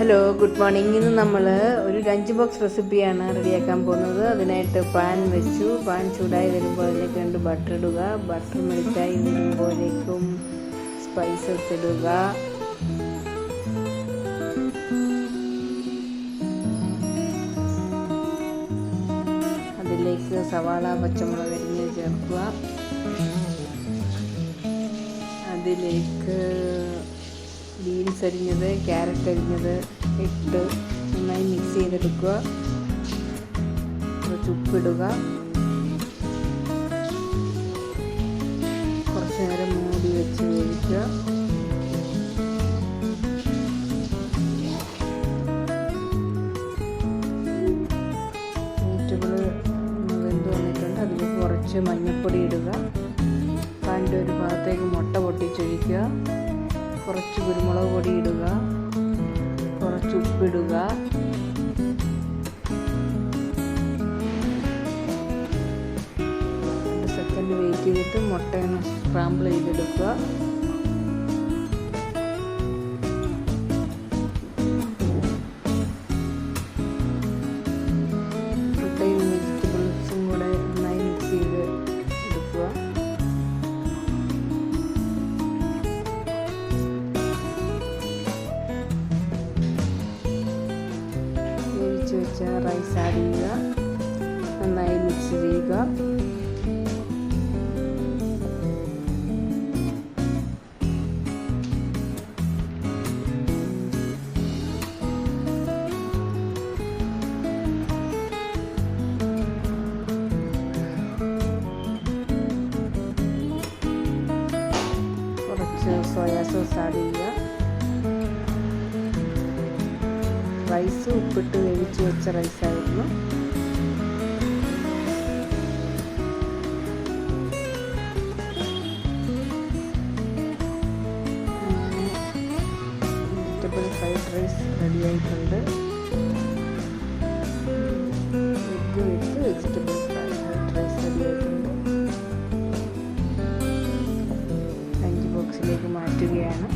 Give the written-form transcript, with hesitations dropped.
Hello, good morning. ഇന്ന് നമ്മൾ ഒരു ലഞ്ച് ബോക്സ് റെസിപ്പിയാണ് റെഡിയാക്കാൻ പോകുന്നത്. അതിനായിട്ട് പാൻ വെച്ചു. പാൻ ചൂടായി വരുമ്പോൾ അതിലേക്ക് 2 ബട്ടർ ഇടുക. ബട്ടർ മെൽറ്റായി വരുമ്പോഴേക്കും സ്പൈസസ് ഇടുക. അതിലേക്ക് സവാള, പച്ചമുളക് അരിഞ്ഞ് ചേർക്കുക. അതിലേക്ക് ബീൻസ് അരിഞ്ഞത്, ക്യാരറ്റ് അരിഞ്ഞത് ഇട്ട് നന്നായി മിക്സ് ചെയ്തെടുക്കുക. കുറച്ച് ഉപ്പിടുക. കുറച്ച് നേരം മൂടി വെച്ച് വേവിക്കുക. വെജിറ്റബിൾ വെന്ത് വന്നിട്ടുണ്ട്. അതിലേക്ക് കുറച്ച് മഞ്ഞൾപ്പൊടി ഇടുക. പാൻ്റെ ഒരു ഭാഗത്തേക്ക് മുട്ട പൊട്ടിച്ചൊഴിക്കുക. കുറച്ച് കുരുമുളക് പൊടി ഇടുക. കുറച്ച് ഉപ്പിടുക. സെക്കൻഡ് വെയിറ്റ് ചെയ്തിട്ട് മുട്ടയൊന്ന് സ്ക്രാമ്പിൾ ചെയ്തെടുക്കുക. മുട്ടയും വെജിറ്റബിൾസും കൂടെ നന്നായി മിക്സ് ചെയ്ത് എടുക്കുക. വെച്ച റൈസ് ആഡ് ചെയ്യുക. നന്നായി മിക്സ് ചെയ്യുക. കുറച്ച് സോയാ സോസ് ആഡ് ചെയ്യുക. റൈസ് ഉപ്പിട്ട് വേവിച്ച് വെച്ച റൈസായിരുന്നു. വെജിറ്റബിൾ ഫ്രൈഡ് റൈസ് റെഡി ആയിട്ടുണ്ട്. എഗ്ഗ് വെച്ച് വെജിറ്റബിൾ ഫ്രൈഡ് റൈസ് റെഡി ആയിട്ടുണ്ട്. ലഞ്ച് ബോക്സിലേക്ക് മാറ്റുകയാണ്.